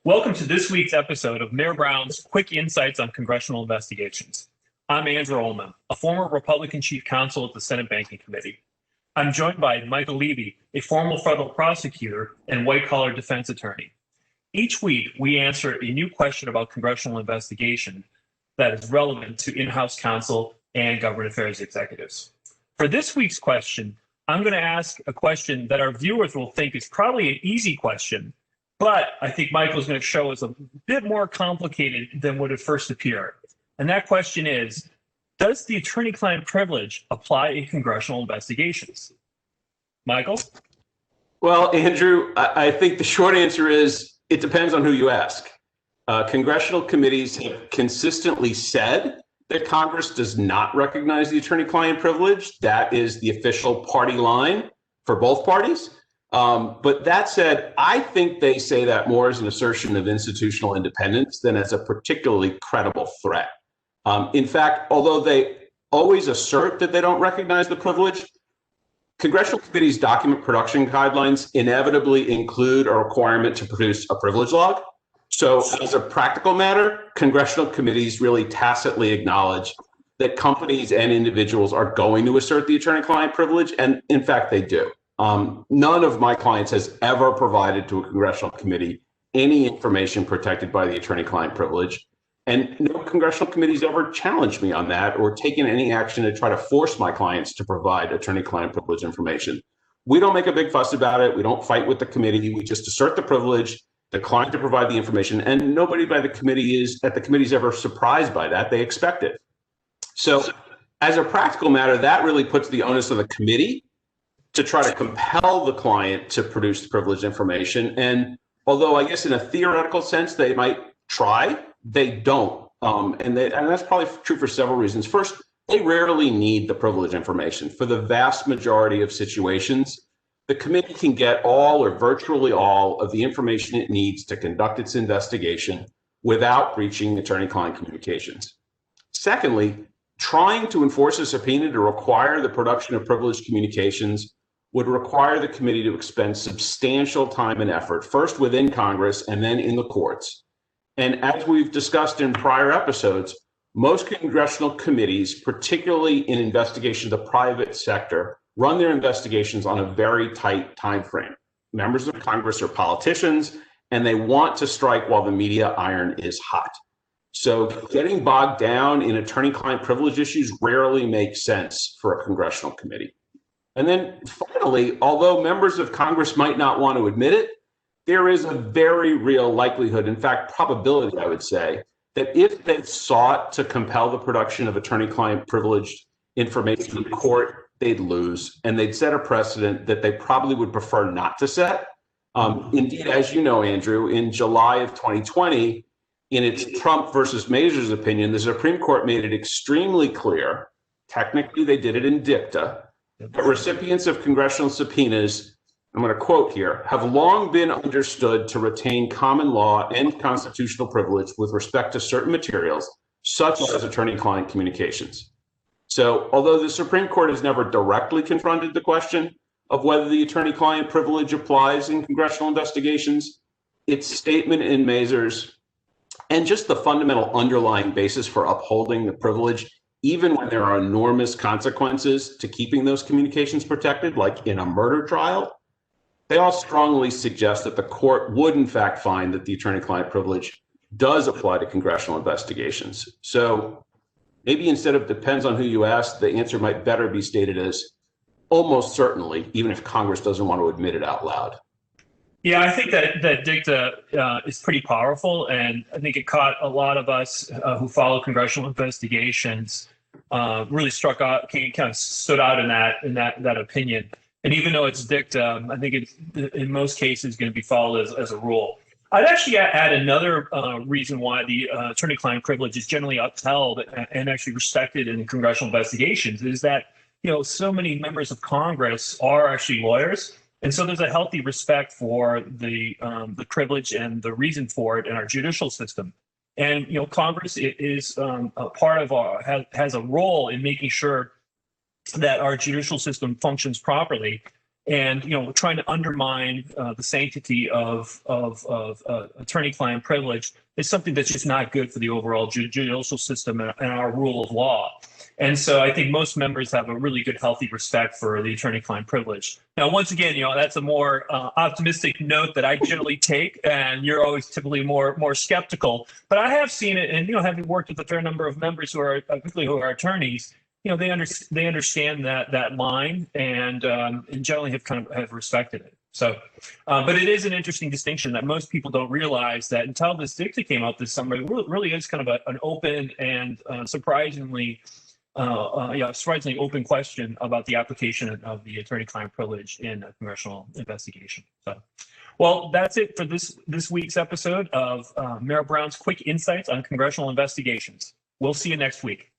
Welcome to this week's episode of Mayor Brown's Quick Insights on Congressional Investigations. I'm Andrew Ullman, a former Republican chief counsel at the Senate Banking Committee. I'm joined by Michael Levy, a former federal prosecutor and white-collar defense attorney. Each week, we answer a new question about congressional investigation that is relevant to in-house counsel and government affairs executives. For this week's question, I'm going to ask a question that our viewers will think is probably an easy question, but I think Michael's going to show us a bit more complicated than would at first appear. And that question is, does the attorney-client privilege apply in congressional investigations? Michael? Well, Andrew, I think the short answer is it depends on who you ask. Congressional committees have consistently said that Congress does not recognize the attorney-client privilege. That is the official party line for both parties. But that said, I think they say that more as an assertion of institutional independence than as a particularly credible threat. In fact, although they always assert that they don't recognize the privilege, congressional committees' document production guidelines inevitably include a requirement to produce a privilege log. So as a practical matter, congressional committees really tacitly acknowledge that companies and individuals are going to assert the attorney-client privilege, and in fact, they do. None of my clients has ever provided to a congressional committee any information protected by the attorney-client privilege, and no congressional committee's ever challenged me on that or taken any action to try to force my clients to provide attorney-client privilege information. We don't make a big fuss about it. We don't fight with the committee. We just assert the privilege, decline to provide the information, and nobody by the committee is ever surprised by that. They expect it. So as a practical matter, that really puts the onus on the committee to try to compel the client to produce the privileged information. And although I guess in a theoretical sense, they might try, they don't. And that's probably true for several reasons. First, they rarely need the privileged information. For the vast majority of situations, the committee can get all or virtually all of the information it needs to conduct its investigation without breaching attorney-client communications. Secondly, trying to enforce a subpoena to require the production of privileged communications would require the committee to expend substantial time and effort, first within Congress and then in the courts. And as we've discussed in prior episodes, most congressional committees, particularly in investigations of the private sector, run their investigations on a very tight time frame. Members of Congress are politicians, and they want to strike while the media iron is hot. So getting bogged down in attorney-client privilege issues rarely makes sense for a congressional committee. And then finally, although members of Congress might not want to admit it, there is a very real likelihood, in fact, probability, I would say, that if they sought to compel the production of attorney-client privileged information in court, they'd lose, and they'd set a precedent that they probably would prefer not to set. Indeed, as you know, Andrew, in July of 2020, in its Trump versus Mazars opinion, the Supreme Court made it extremely clear, technically they did it in dicta, that recipients of congressional subpoenas, I'm going to quote here, have long been understood to retain common law and constitutional privilege with respect to certain materials, such as attorney-client communications. So although the Supreme Court has never directly confronted the question of whether the attorney-client privilege applies in congressional investigations, its statement in Mazars and just the fundamental underlying basis for upholding the privilege, even when there are enormous consequences to keeping those communications protected, like in a murder trial, they all strongly suggest that the court would in fact find that the attorney-client privilege does apply to congressional investigations. So maybe instead of depends on who you ask, the answer might better be stated as almost certainly, even if Congress doesn't want to admit it out loud. Yeah, I think that dicta is pretty powerful, and I think it caught a lot of us who follow congressional investigations really struck out, kind of stood out in that opinion. And even though it's dicta, I think it's in most cases going to be followed as a rule. I'd actually add another reason why the attorney-client privilege is generally upheld and actually respected in congressional investigations is that so many members of Congress are actually lawyers. And so there's a healthy respect for the privilege and the reason for it in our judicial system. And Congress is a part of has a role in making sure that our judicial system functions properly. And trying to undermine the sanctity of attorney-client privilege is something that's just not good for the overall judicial system and our rule of law. And so I think most members have a really good, healthy respect for the attorney-client privilege. Now, once again, that's a more optimistic note that I generally take, and you're always typically more skeptical. But I have seen it, and having worked with a fair number of members particularly who are attorneys, they understand that line and generally have respected it. So, but it is an interesting distinction that most people don't realize that until this dicta came out this summer, it really is kind of an open and surprisingly open question about the application of the attorney-client privilege in a congressional investigation. So, well, that's it for this week's episode of Mayor Brown's Quick Insights on Congressional Investigations. We'll see you next week.